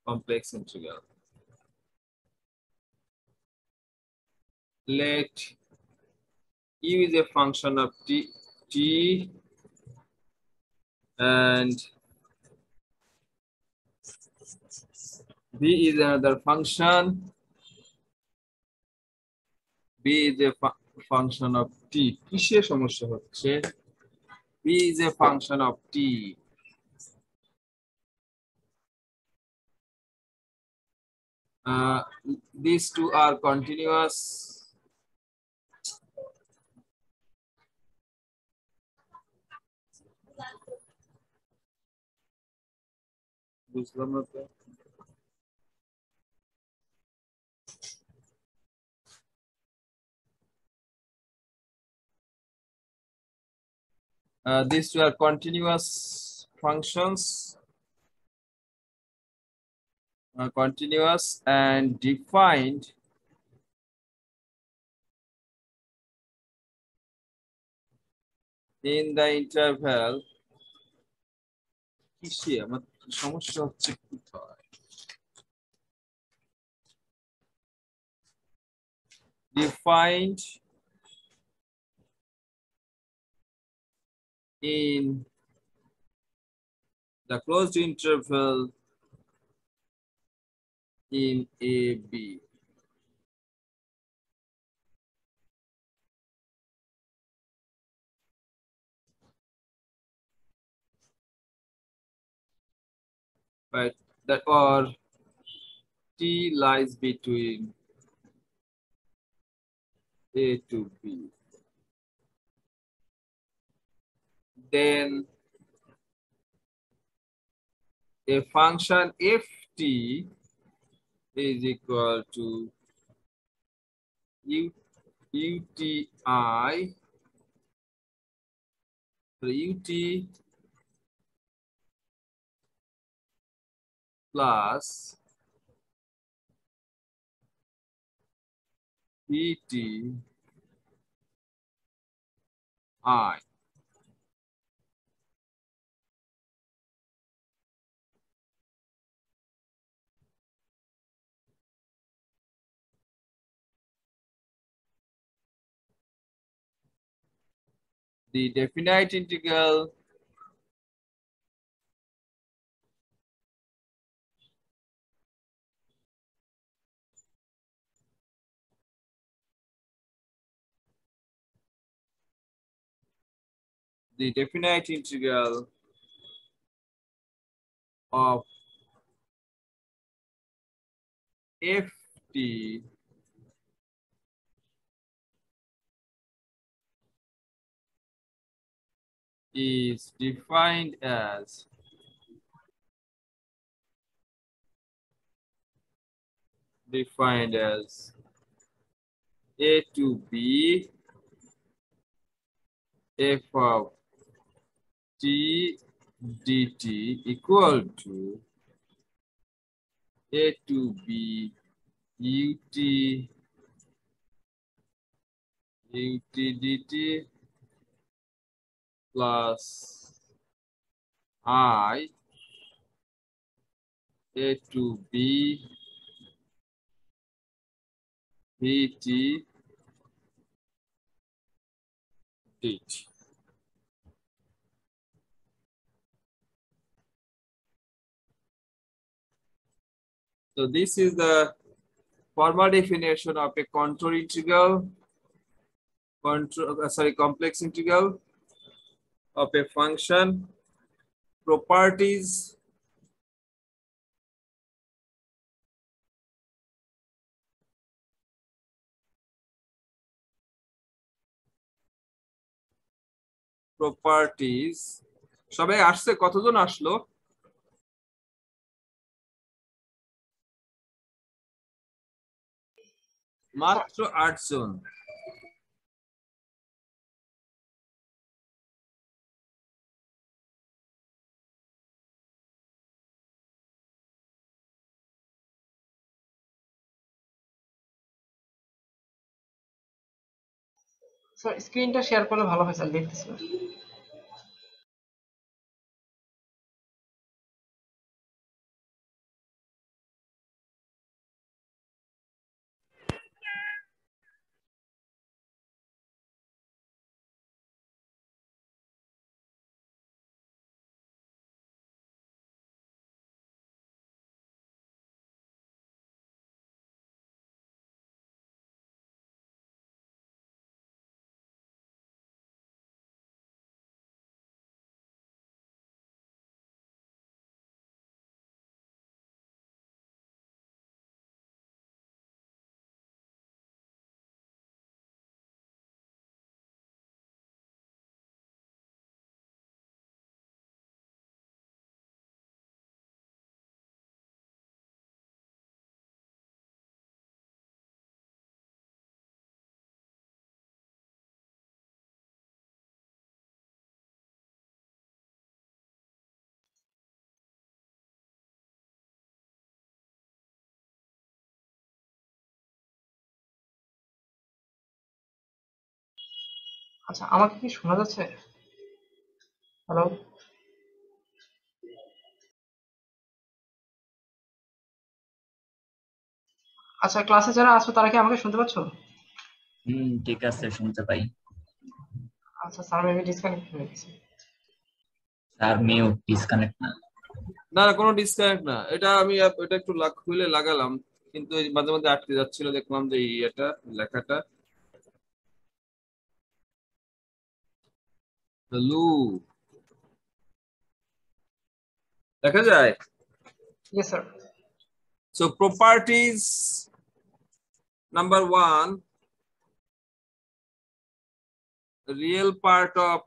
complex integral. Let u is a function of t and b is another function. b is a function of t. কিসের সমস্যা হচ্ছে? b is a function of t. These two are continuous. বুঝলাম না তো। These two are continuous functions, continuous and defined in the interval. কিসে আমার সমস্যা হচ্ছে কোথায়? Defined in the closed interval in AB. But that or T lies between A to B. Then a function ft is equal to uti ut plus vti. The definite integral of ft is defined as a to b f of t dt equal to a to b ut dt plus I a to b vt dt. So this is the formal definition of a contour integral, complex integral of a function. Properties. সবাই আসছে? কতজন আসলো? মাত্র 8 জন। Sir স্ক্রিনটা share করলে ভালো হয় sir, দেখতেছি না। আচ্ছা, আমাকে কি শোনা যাচ্ছে? হ্যালো? আচ্ছা, ক্লাসে যারা আছো তারা কি আমাকে শুনতে পাচ্ছ? ঠিক আছে, শুনতে পাই। আচ্ছা, স্যার মেবি ডিসকানেক্ট হয়ে গেছে। স্যার মিউট, ডিসকানেক্ট না। না না, কোনো ডিসকানেক্ট না, এটা আমি এটা একটু খুলে লাগালাম, কিন্তু এই মাঝে মাঝে আটকে যাচ্ছিল, দেখলাম যে এটা লেখাটা লু দেখা যায়। Yes sir. So properties number 1, real part of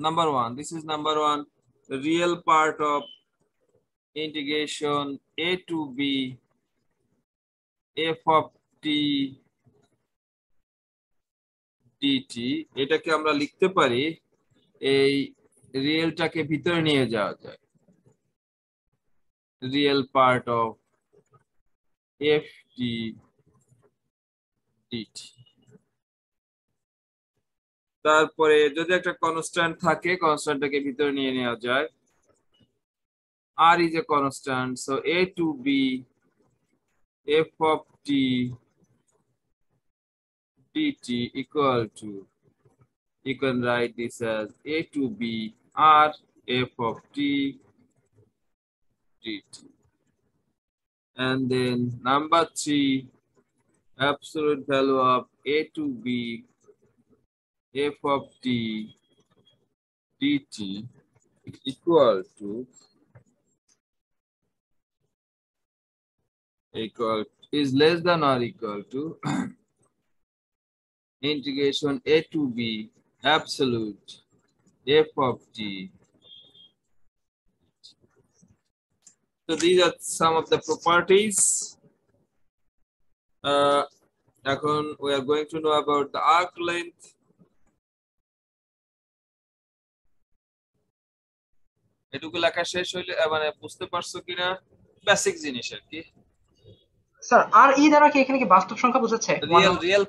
number 1, this is number 1, the real part of integration a to b f of t dt, এটাকে আমরা লিখতে পারি, এই রিয়েলটাকে ভিতরে নিয়ে যাওয়া যায়, real part of f t dt। তারপরে যদি একটা কনস্ট্যান্ট থাকে, কনস্ট্যান্টটাকে ভিতরে নিয়ে নেওয়া যায়, r is a constant, so a to b f of t dt equal to, you can write this as a to b r f of t dt. And then number 3, absolute value of a to b f of t dt equal to is less than or equal to integration a to b absolute f of t. So these are some of the properties. এখন we are going to know about the arc length. এটুকু লেখা শেষ হইলে মানে বুঝতে পারছো কিনা basic জিনিস আর কি। স্যার আর ই দ্বারা কি এখানে কি বাস্তব সংখ্যা বোঝাচ্ছে? রিয়েল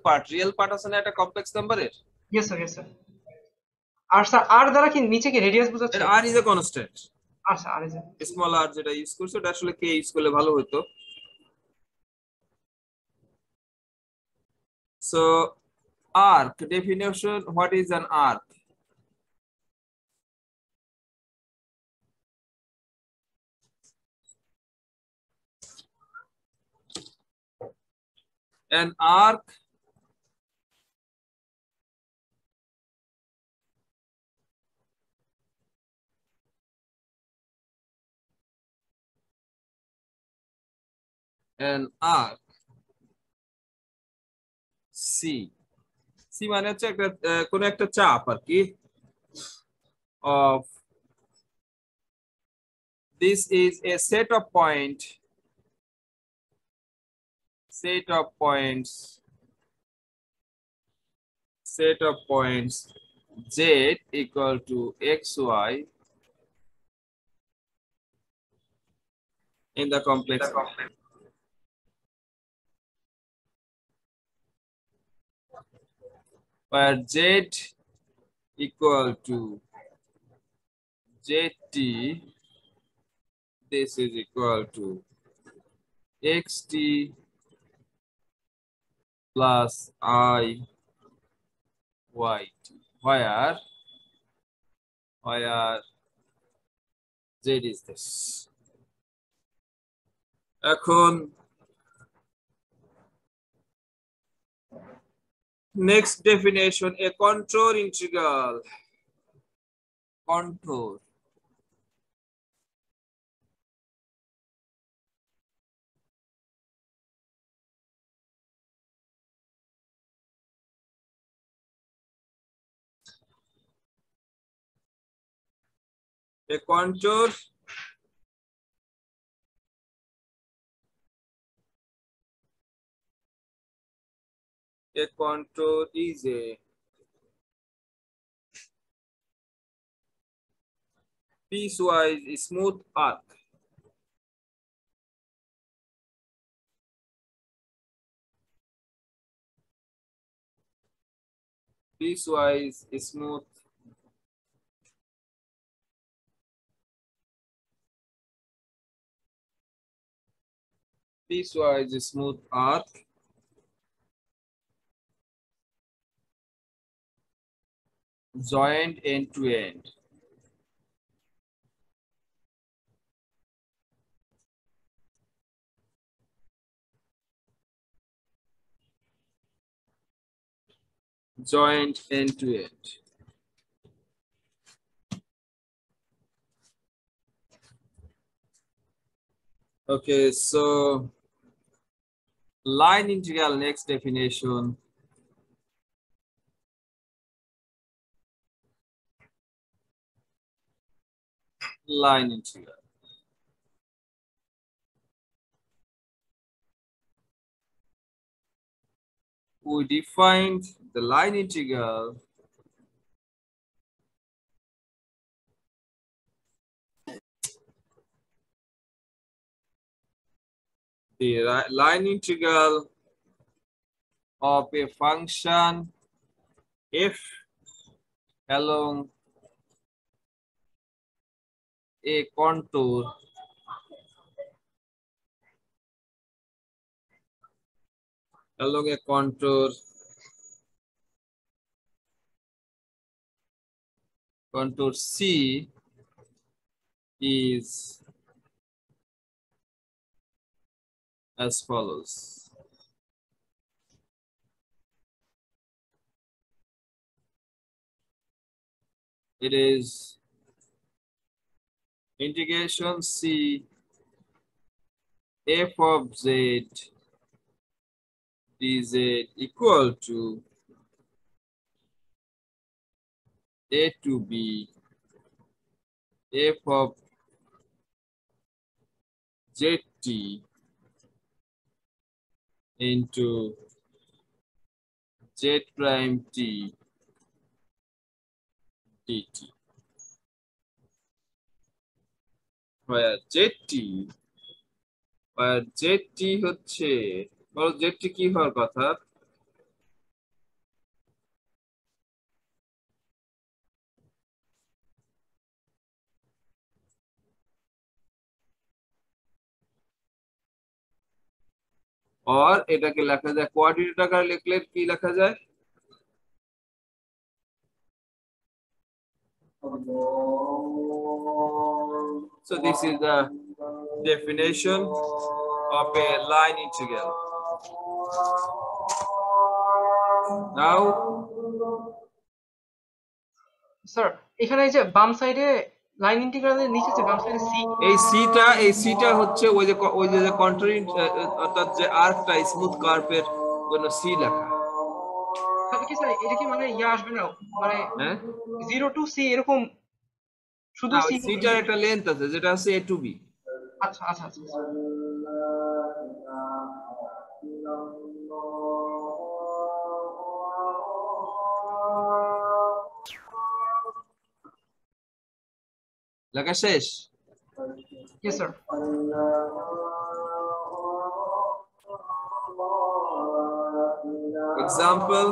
পার্ট আছে না, একটা কমপ্লেক্স নাম্বারের। Yes sir, yes sir. আর স্যার আর দ্বারা কি নিচে কি রেডিয়াস বোঝাচ্ছে? R is a constant. আচ্ছা, আর ইজ স্মল আর যেটা ইউজ করছো এটা আসলে কে ইউজ করলে ভালো হতো। So arc definition, what is an arc? An arc C মানে হচ্ছে একটা কোন একটা চাপ আর কি, of this is a set of points z equal to xy in the complex, where z equal to zt, this is equal to xt plus I y t, where z is this. এখন next definition, a contour integral. Contour, a contour is a piecewise smooth arc piecewise smooth arc joined end to end. Joined end to end. Okay, so line integral, next definition. Line integral. We defined the line integral line integral of a function f along a contour contour C is as follows. It is integration C f of z dz equal to a to b f of zt into z prime t dt, where zt হচ্ছে, বলো zt কি হওয়ার কথা? और এটাকে লেখা যায় coordinate আকারে, লিখলে কি লেখা যায়? So this is the definition of a line integral. Now, sir এখানে এই যে বাম সাইডে লাইন ইন্টিগ্রালের নিচে যে বাম সাইডে সি, এই সিটা হচ্ছে ওই যে কন্ট্রোল, অর্থাৎ যে আর্কটা স্মুথ কার্ভের জন্য সি লেখা। তাহলে কি স্যার এটা কি মানে ইয়া আসবে না, মানে হ্যাঁ, 0 টু সি এরকম শুধু সি? সিটার একটা লেন্থ আছে যেটা হচ্ছে a to b। আচ্ছা আচ্ছা আচ্ছা। লেখা শেষ? Yes sir. Example,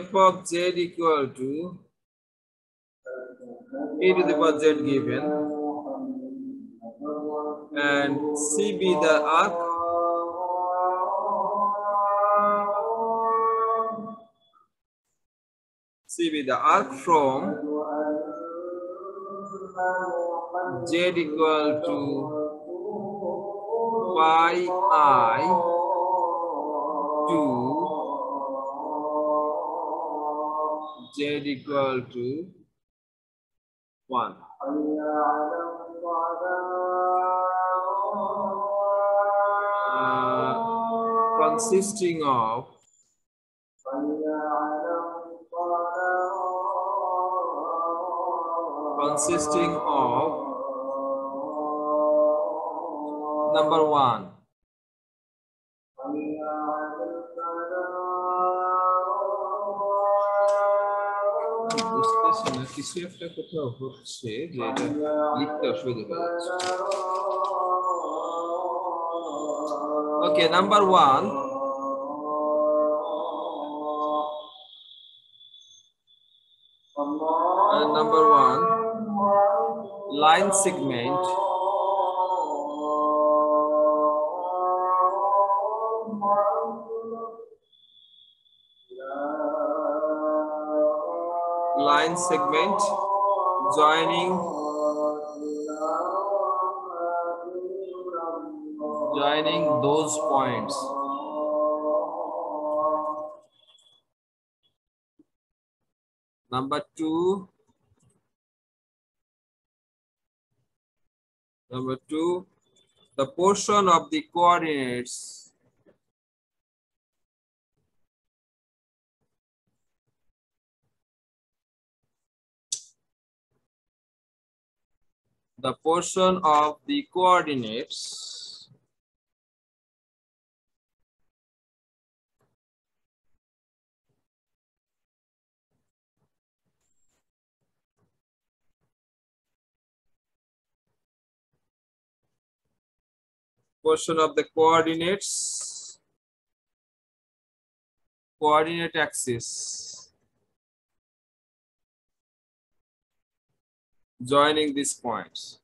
f of z equal to e to the power z given and c be the arc from z equal to pi I to z equal to 1. Consisting of number 1, বুঝতেছি না, কিছু একটা কোথাও হচ্ছে যে এটা লিখতে অসুবিধা হচ্ছে। Okay, number 1. Number 1, line segment. Line segment joining those points. Number 2, the portion of the coordinates coordinate axis joining these points.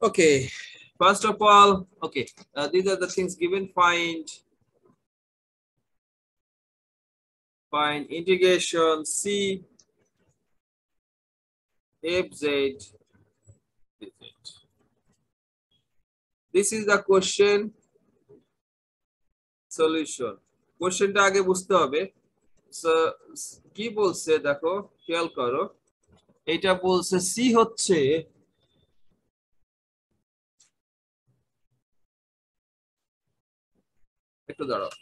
Okay, first of all, okay, these are the things given. Find integration C FZ dz. This is the question solution. কোশ্চেনটা আগে বুঝতে হবে। কি বলছে দেখো, খেয়াল করো, এটা বলছে সি হচ্ছে একটু দাঁড়াও,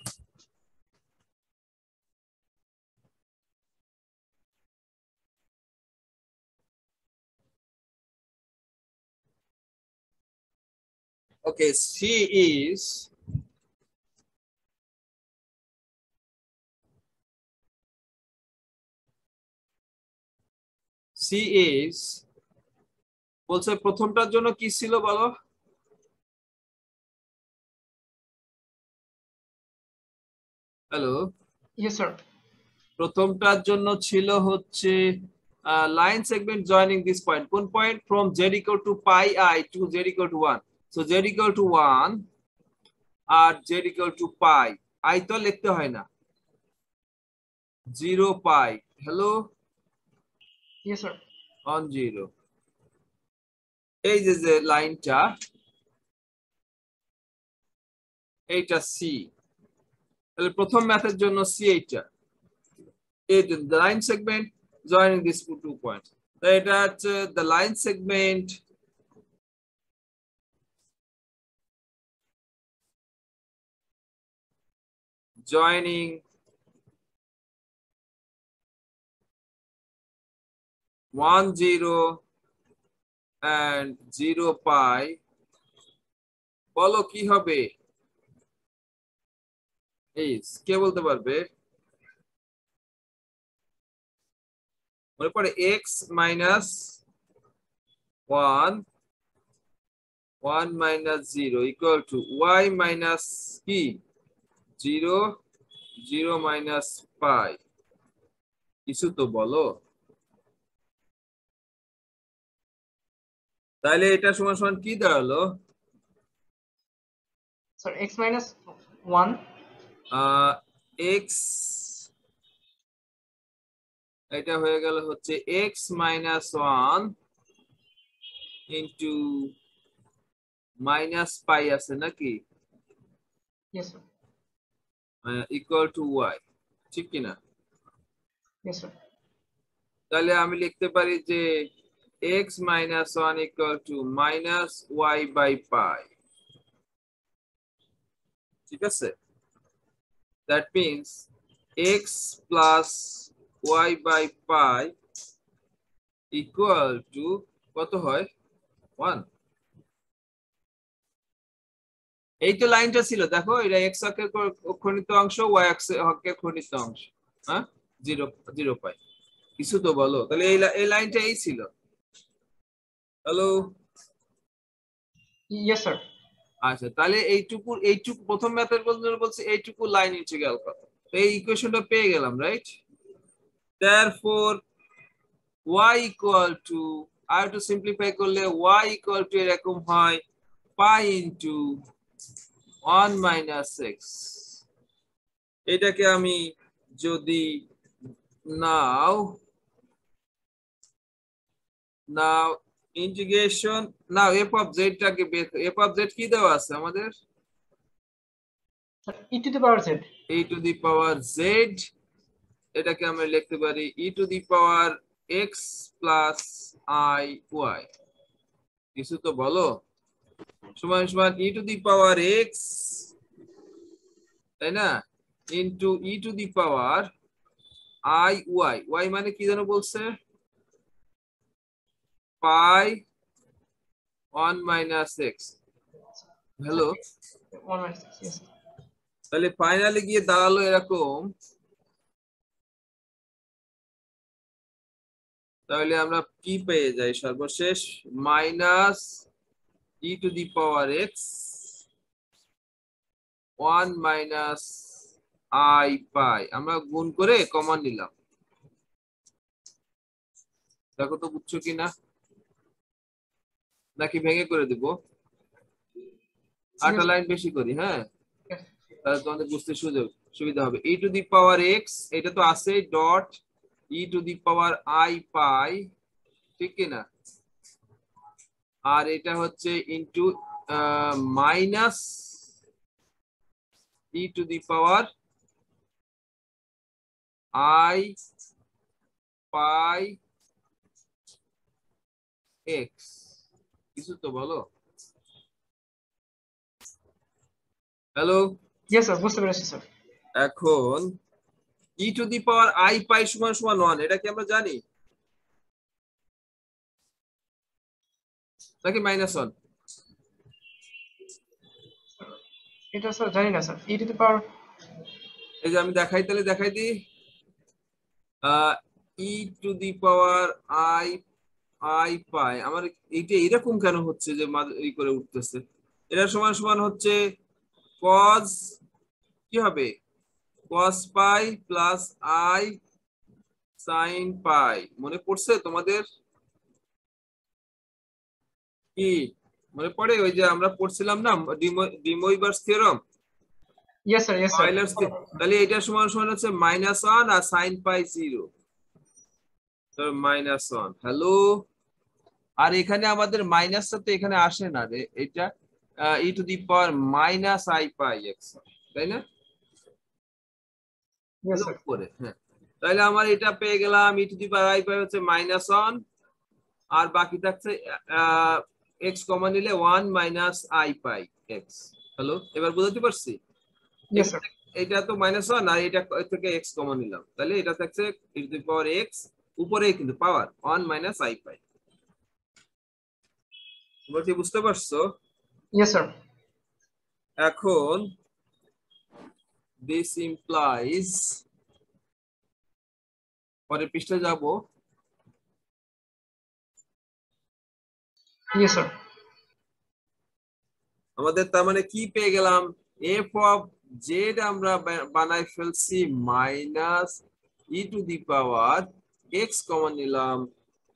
okay, C is বলছে প্রথমটার জন্য কি ছিল বলো? Hello, yes sir. প্রথমটার জন্য ছিল হচ্ছে line segment joining this point. কোন point? From z equal to pi I to z equal to 1. So z equal to 1 আর z equal to pi, I তো লিখতে হয় না, 0 pi, hello, yes sir. On 0। এই যে লাইনটা, এইটা সি, তাহলে প্রথম ম্যাথের জন্য সি এইটা, এই যে line segment joining this two points. তো এটা হচ্ছে the line segment joining one 0 and 0 pi, বলো কি হবে? এই কে বলতে পারবে? মনে পড়ে x minus 1 minus 0 equal to y minus কি 0 0 minus pi, কিছু তো বলো। তাহলে এটা সমান সমান কি দাঁড়ালো? স্যার x minus 1 x, এটা হয়ে গেল হচ্ছে x minus 1 into minus pi আছে নাকি, yes sir. equal to y, ঠিক কি না? Yes sir. তাহলে আমি লিখতে পারি যে x minus 1 equal to minus y by pi, ঠিক আছে? That means x plus y by pi equal to কত হয়? 1। এই তো লাইনটা ছিল, দেখো এটা এক্স অক্ষের খণ্ডিত অংশ, ওয়াই অক্ষের খণ্ডিত অংশ। হ্যাঁ, 0 পাই। কিছু তো বলো, তাহলে এই লাইনটা এই ছিল। হ্যালো। Yes sir. আচ্ছা, তাহলে এইটুকু প্রথম মেথড বলছে এইটুকু লাইন ইন্টিগ্রাল কত, এই ইকুয়েশনটা পেয়ে গেলাম, right? therefore y equal to, I have to simplify করলে y equal to এরকম হয় pi into 1 minus x। এটাকে আমি যদি নাও ইন্টিগ্রেশন নাও f of z টাকে f of z কি দেওয়া আছে আমাদের? E to the power z. e to the power z, এটাকে আমরা লিখতে পারি e to the power x plus I y। কিছু তো বলো। সমান সমান e to the power x, তাই না, into e to the power I y। y মানে কি যেন বলছে? pi 1 minus x। Hello. 1 minus x, yes sir. তাহলে ফাইনালি গিয়ে দাঁড়ালো এরকম। তাহলে আমরা কি পেয়ে যাই সর্বশেষ? Minus e to the power x 1 minus I pi। আমরা গুণ করে কমন নিলাম। দেখো তো বুঝছো কিনা, নাকি ভেঙে করে দিব? আটা লাইন বেশি করি, হ্যাঁ, Yes. তাহলে তোমাদের বুঝতে সুবিধা হবে। e to the power x, এটা তো আছে dot e to the power I pi, ঠিক কিনা? আর এটা হচ্ছে into minus e to the power I pi x। কিছু তো বলো। হ্যালো। Yes sir, বুঝতে পেরেছি স্যার। এখন e to the power I pi সমান সমান 1, এটা কি আমরা জানি নাকি মাইনাস 1? এটা স্যার জানি না স্যার। ই টু দি পাওয়ার, এই যে আমি দেখাই দিই, e to the power I pi। আমার এইটা এরকম কেন হচ্ছে যে এই করে উঠতেছে? এটা সমান সমান হচ্ছে cos, কি হবে, cos pi plus I sin pi। মনে পড়ছে তোমাদের? কি মনে পড়ে? ওই যে আমরা পড়ছিলাম না de Moivre's theorem, yes sir, yes sir. Euler's. তাহলে এটা সমান সমান হচ্ছে -1 আর sin pi 0, তো -1। হ্যালো। আর এখানে আমাদের মাইনাসটা তো এখানে আসে না রে, এটা e to the power minus I pi x, তাই না? Yes sir. করে, হ্যাঁ। তাহলে আমার এটা পেয়ে গেলাম e to the power I pi হচ্ছে -1, আর বাকি থাকছে x কমন নিলে 1 minus I pi x। Hello, এবার বুঝতে পারছি? Yes sir. এটা তো -1 আর এটা থেকে x কমন নিলাম, তাহলে এটা থাকছে e to the power x, উপরে কিন্তু পাওয়ার 1 minus I pi। তোমরা কি বুঝতে পারছো? Yes sir. এখন this implies, পরের পৃষ্ঠায় যাব। Yes sir. আমাদের তার মানে কি পেয়ে গেলাম? f of z আমরা বানাই ফেলছি minus e to the power x common নিলাম,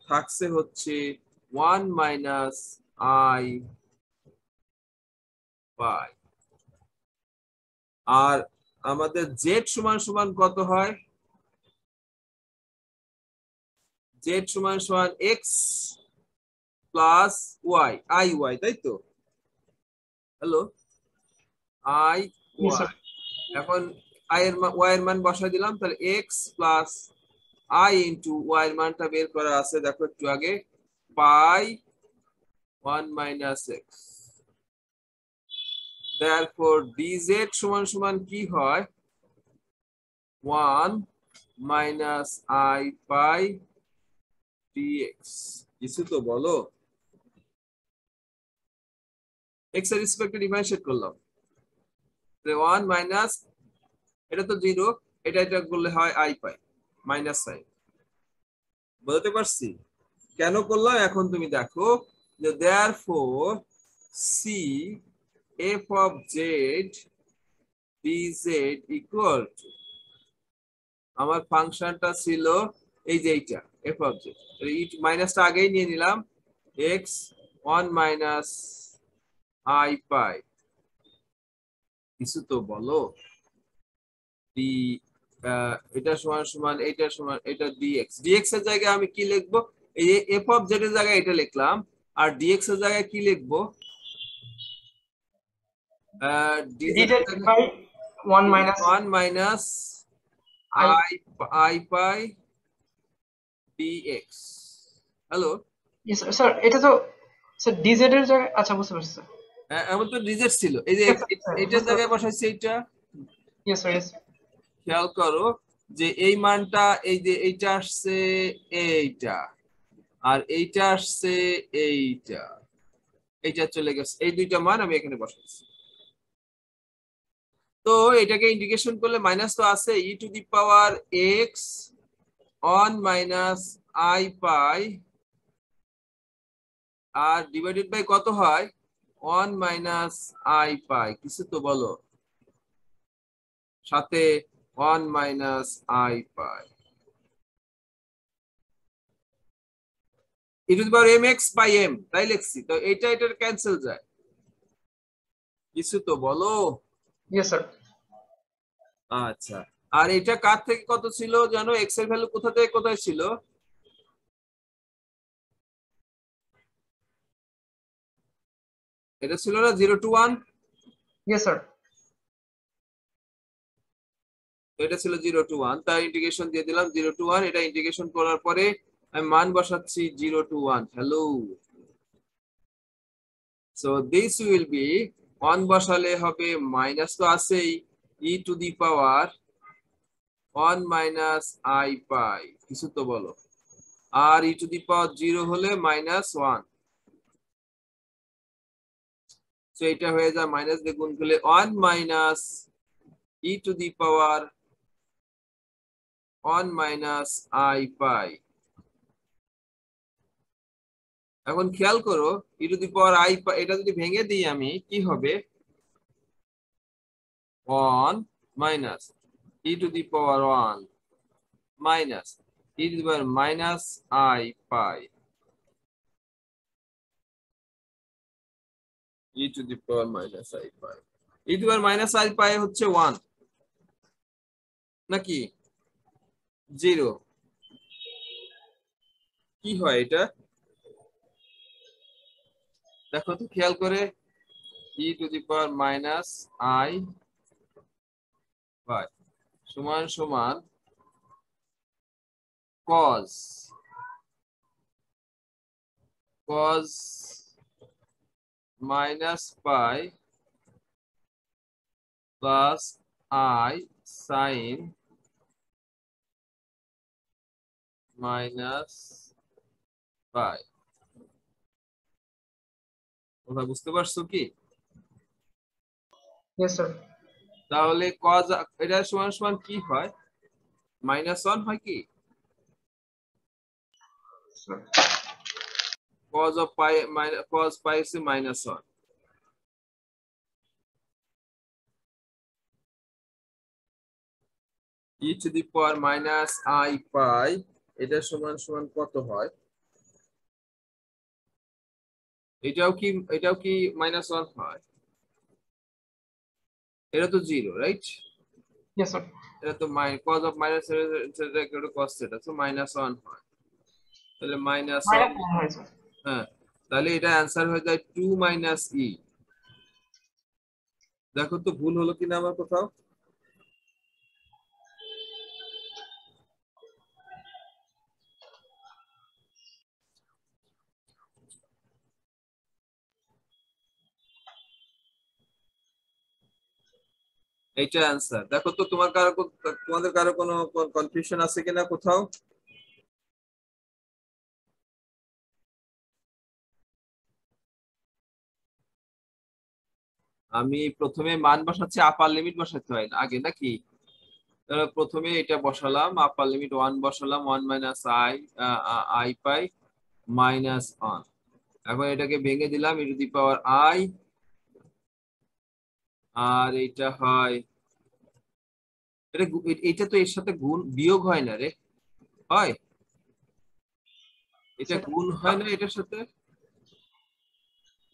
থাকছে হচ্ছে 1 minus I pi। আর আমাদের z সমান সমান কত হয়? z সমান সমান x plus y, I y, তাই তো? Hello, I yes y। Sir. এখন y এর মান বসাই দিলাম, তাহলে x plus I into y এর মানটা বের করা আছে, দেখো একটু আগে, pi 1 minus x। therefore dz সমান সমান কি হয়? 1 minus I pi dx। কিছু তো বলো। x এর রেসপেক্টে ডিফারেন্সিয়েট করলাম, 1 মাইনাস, এটা তো 0, এটা করলে হয় আই পাই মাইনাস সাইন। বলতে পারছি কেন করলাম? এখন তুমি দেখো যে therefore c f of z dz equal to, আমার ফাংশনটা ছিল এই যে এইটা f of z, এই মাইনাসটা আগেই নিয়ে নিলাম, x 1 মাইনাস আই পাই, কিছু তো বলো। ডি এটা সমান সমান এটা সমান এটা ডিএক্স, ডিএক্স এর জায়গায় আমি কি লিখবো? এই যে এফ অফ জেড এর জায়গায় এটা লিখলাম, আর ডিএক্স এর জায়গায় কি লিখবো? dz by 1 minus 1 minus i. I i pi dx. Hello, sir এটা তো স্যার dz এর জায়গায়, আচ্ছা বুঝতে পারছি স্যার। এমন তো ডিজেট ছিল, এই যে Yes, sir, sir, এইটার বুঝতে জায়গায় পারছি। বসাইছি এইটা। Yes, sir, yes. খেয়াল করো যে এই মানটা, এই যে এইটা আসছে এইটা, আর এইটা আসছে এইটা, এইটা চলে গেছে, এই দুইটা মান আমি এখানে বসাচ্ছি। তো এটাকে ইন্টিগ্রেশন করলে মাইনাস তো আছে, e to the power x 1 minus i pi, আর ডিভাইডেড বাই কত হয়? 1 মাইনাস আই পাই, কিছু তো বলো, সাথে 1 minus i pi e to the power m x by m, তাই লিখছি তো, এটার ক্যান্সেল যায়, কিছু তো বলো। Yes, sir. আচ্ছা, আর এটা কার থেকে কত ছিল জানো? এক্স এর ভ্যালু কোথা থেকে কোথায় ছিল? এটা ছিল না 0 to 1, Yes, sir. এটা ছিল 0 to 1, তাই ইন্টিগ্রেশন দিয়ে দিলাম 0 to 1। এটা ইন্টিগ্রেশন করার পরে আমি মান বসাচ্ছি 0 to 1। Hello, so this will be, 1 বসালে হবে মাইনাস তো আছেই, e to the power 1 minus i pi, কিছু তো বলো, আর ই টু দি পাওয়ার 0 হলে মাইনাস 1, তো এটা হয়ে যায় মাইনাস দিয়ে গুণ করলে 1 minus e to the power 1 minus i pi. এখন খেয়াল করো, ই to the power I pi, এটা যদি ভেঙে দিই আমি, কি হবে? 1 minus e to the power 1 minus e to the power minus i pi, e to the power minus i pi, e to the power minus i pi হচ্ছে 1 নাকি 0? কি হয় এটা দেখো তো খেয়াল করে, e to the power minus i pi সমান সমান cos cos minus pi plus i sine minus pi. কথা বুঝতে পারছো কি? Yes, sir. তাহলে cos এটা সমান সমান কি হয়? -1 হয় কি? Sir. cos of pi minus cos pi হচ্ছে -1, e to the power minus I pi, এটা সমান সমান কত হয়? এটাও কি -1 হয়? এটা তো 0, রাইট? Yes, sir. এটা তো cos of minus এটা cos এটা তো -1 হয়, তাহলে Minus -1, 1 হয়, sir. হ্যাঁ, তাহলে এটা অ্যান্সার হয়ে যায় 2 - e। দেখো তো ভুল হলো কিনা আমার কোথাও। এইটা অ্যান্সার। দেখো তো তোমাদের কারো কোনো কনফিউশন আছে কিনা কোথাও? আমি প্রথমে মান বসাচ্ছি, আপার লিমিট বসাতে হয় না আগে নাকি? তাহলে প্রথমে এটা বসালাম, আপার লিমিট 1 বসালাম, 1 মাইনাস আই পাই মাইনাস 1। এখন এটাকে ভেঙে দিলাম ই টু দি পাওয়ার আই, আর এটা হয় এটা তো এর সাথে গুণ বিয়োগ হয় না রে, হয়? এটা সেটা গুণ হয় না এটার সাথে?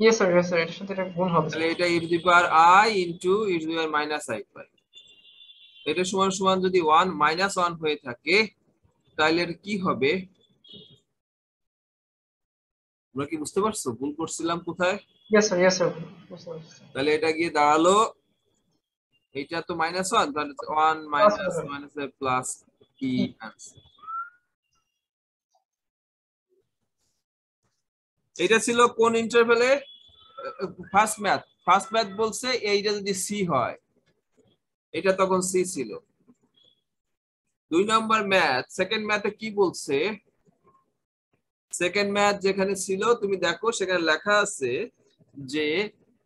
ইয়েস স্যার, ইয়েস স্যার, এটার সাথে এটা গুণ হবে স্যার। তাহলে এটা e to the power i into e to the power minus i pi. এটা সমান সমান যদি 1 মাইনাস 1 হয়ে থাকে তাহলে এর কি হবে? তোমরা কি বুঝতে পারছো ভুল করছিলাম কোথায়? ইয়েস স্যার, ইয়েস স্যার, বুঝতে পারছি। তাহলে এটা গিয়ে দাঁড়ালো, এটা তো মাইনাস 1, তাহলে 1 প্লাস মাইনাস হবে। মাইনাস প্লাস কি ই। আনসার। এটা ছিল কোন ইন্টারভ্যালে? ফার্স্ট ম্যাথ বলছে এইটা যদি সি হয়, এটা তখন সি ছিল। 2 নম্বর ম্যাথ, সেকেন্ড ম্যাথে কি বলছে? সেকেন্ড ম্যাথ যেখানে ছিল তুমি দেখো সেখানে লেখা আছে যে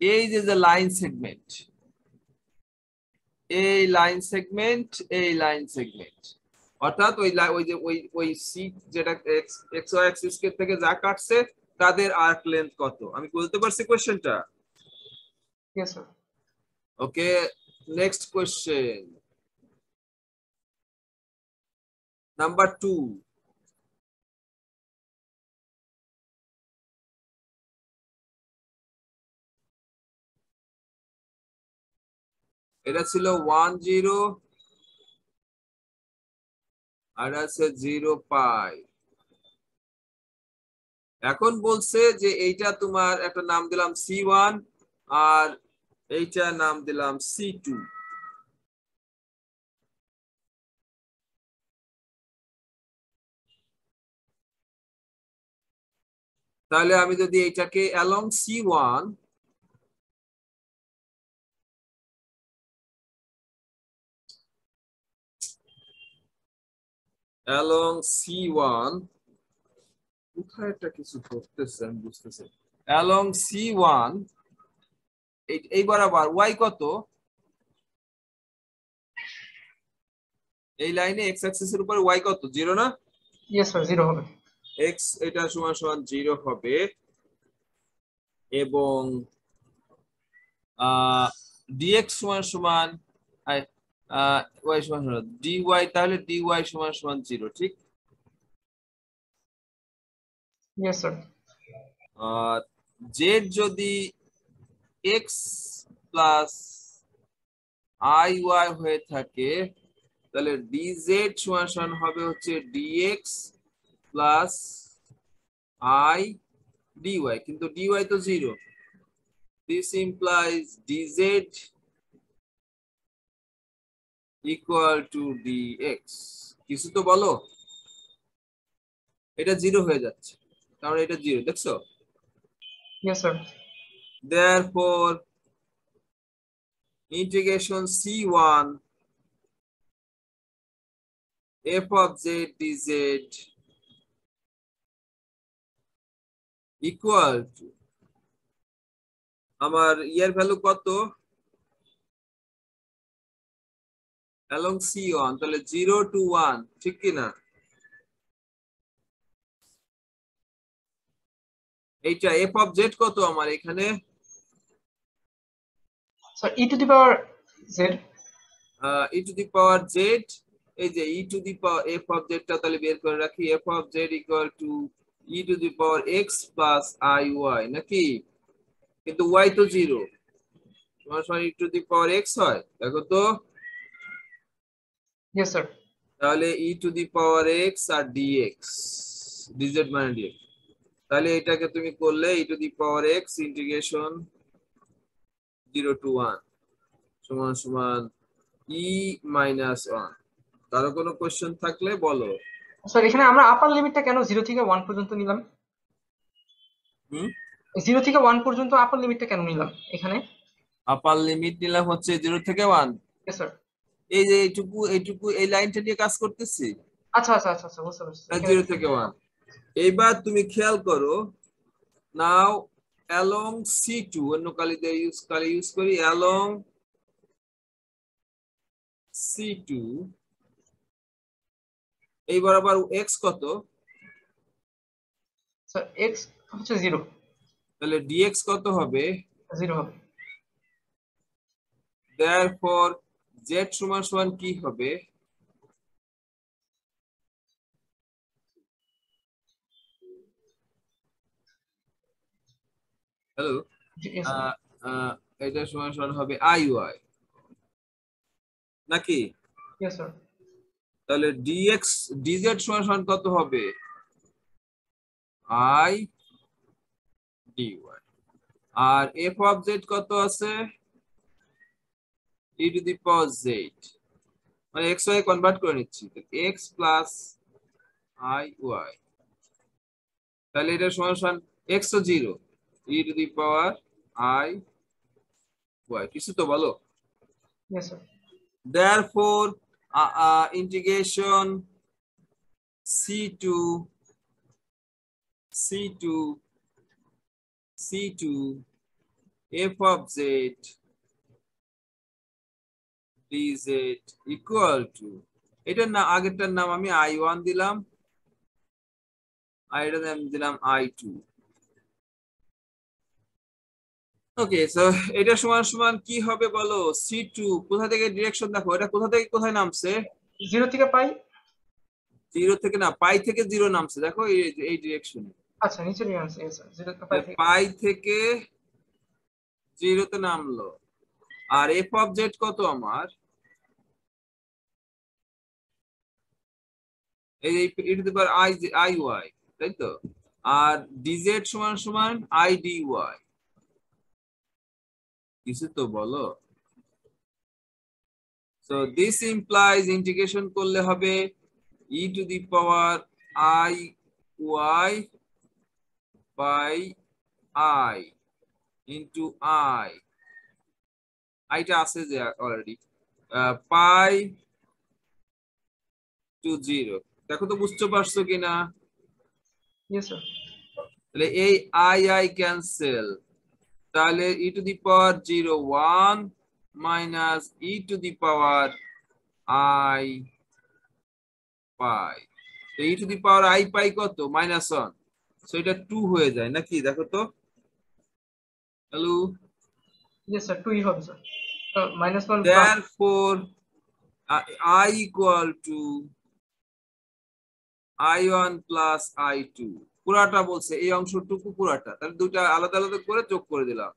এই যে লাইন সেগমেন্ট, এই লাইন সেগমেন্ট, এই লাইন সেগমেন্ট, অর্থাৎ ওই সি যেটা এক্স ওয়াই অ্যাক্সিস থেকে যা কাটছে তাদের আর্ক লেন্থ কত? আমি বলতে পারছি কোশ্চেনটা? Yes sir. Okay, next question number 2। এটা ছিল 1 0 আর আছে 0 পাই। এখন বলছে যে এইটা তোমার একটা নাম দিলাম C1 আর এইটা নাম দিলাম C2। তাহলে আমি যদি এইটাকে along C1 along C1 কোথায় একটা কিছু করতেছে আমি বুঝতেছি। along C1 এই বরাবর y কত? এই লাইনে x অ্যাক্সিস এর উপর y কত? 0 না? ইয়েস স্যার, 0 হবে। x এটা সমান সমান 0 হবে এবং dx সমান সমান y সমান সমান dy, তাহলে dy সমান সমান 0, ঠিক? Yes sir. আর z যদি x প্লাস iy হয়ে থাকে তাহলে dz সমান সমান হবে হচ্ছে dx প্লাস I dy, কিন্তু dy তো 0। This implies dz equal to dx। কিছু তো বলো, এটা 0 হয়ে যাচ্ছে কারণ এটা 0, দেখছো? Yes sir. Therefore integration c1 f of z dz equal to আমার ইয়ার ভ্যালু কত along c1, তাহলে 0 to 1, ঠিক কি না? এইটা f of z কত আমার এখানে? Sir E to the power z. e to the power z, এই যে e to the power f of z টা তাহলে বের করে রাখি, f of z equal to e to the power x plus iy, নাকি? কিন্তু y তো 0, তোমার সময় e to the power x হয়, দেখো তো। Yes sir. তাহলে e to the power x আর dx, dz মানে dx, তাহলে এটাকে তুমি করলে e to the power x integration 0 to 1 সমান সমান e minus 1। কারো কোনো কোশ্চেন থাকলে বলো। স্যার এখানে আমরা আপার লিমিটটা কেন 0 থেকে 1 পর্যন্ত নিলাম? 0 থেকে 1 পর্যন্ত আপার লিমিটটা কেন নিলাম এখানে? আপার লিমিট নিলাম হচ্ছে 0 থেকে 1। Yes sir. এই যে এইটুকু এই লাইনটা নিয়ে কাজ করতেছি, আচ্ছা আচ্ছা আচ্ছা আচ্ছা, বুঝতে পারছি। 0 থেকে 1। এইবার তুমি খেয়াল করো, নাও along C2 অন্য কালি ইউজ করি along C2 এই বরাবর x কত? স্যার x হচ্ছে 0 তাহলে dx কত হবে? 0 হবে। therefore z সমান সমান কি হবে? Hello, Yes, sir. এটা সমান সমান হবে iy নাকি? Yes, sir. তাহলে dx dz সমান সমান কত হবে? I dy। R f of z কত আছে? e to the power z, মানে x y কনভার্ট করে নিচ্ছি, x প্লাস i y। তাহলে এটা সমান সমান x তো 0, e to the power i y। কিছু তো বলো। Yes, sir. therefore integration c2 f of z dz equal to, এটার না আগেরটার নাম আমি i1 দিলাম, আর এটার নাম দিলাম i2। ওকে, সো এটা সমান সমান কি হবে বলো? c2 কোথা থেকে ডিরেকশন দেখো, এটা কোথা থেকে কোথায় নামছে? 0 থেকে পাই। 0 থেকে না, পাই থেকে 0 নামছে, দেখো এই ডিরেকশনে। আচ্ছা, নিচে নিয়ে আসছে। Yes, sir. 0 থেকে পাই থেকে। পাই থেকে 0 তে নামলো। আর f of z কত আমার? এই e to the power i y, তাই তো? আর dz সমান সমান i dy। কিছু তো বলো। So this implies integration করলে হবে e to the power i y by I into I, টা আছে যে অলরেডি, পাই টু 0। দেখো তো বুঝতে পারছো কিনা? Yes, sir. তাহলে এই i ক্যান্সেল, তাহলে e to the power 0 1 minus e to the power I পাই। তো e to the power I পাই কত? -1, সো এটা 2 হয়ে যায় নাকি? দেখো তো। Hello, Yes, sir. 2 হবে, sir. -1 plus therefore I equal to i1 plus i2। পুরাটা বলছে, এই অংশটুকু পুরাটা, তাহলে দুইটা আলাদা আলাদা করে যোগ করে দিলাম।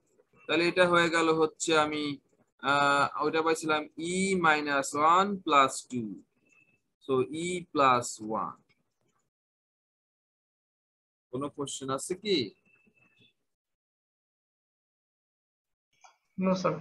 তাহলে এটা হয়ে গেল হচ্ছে আমি ওইটা পাইছিলাম e -1 plus 2, so e plus 1। কোনো কোশ্চেন আছে কি? no, sir.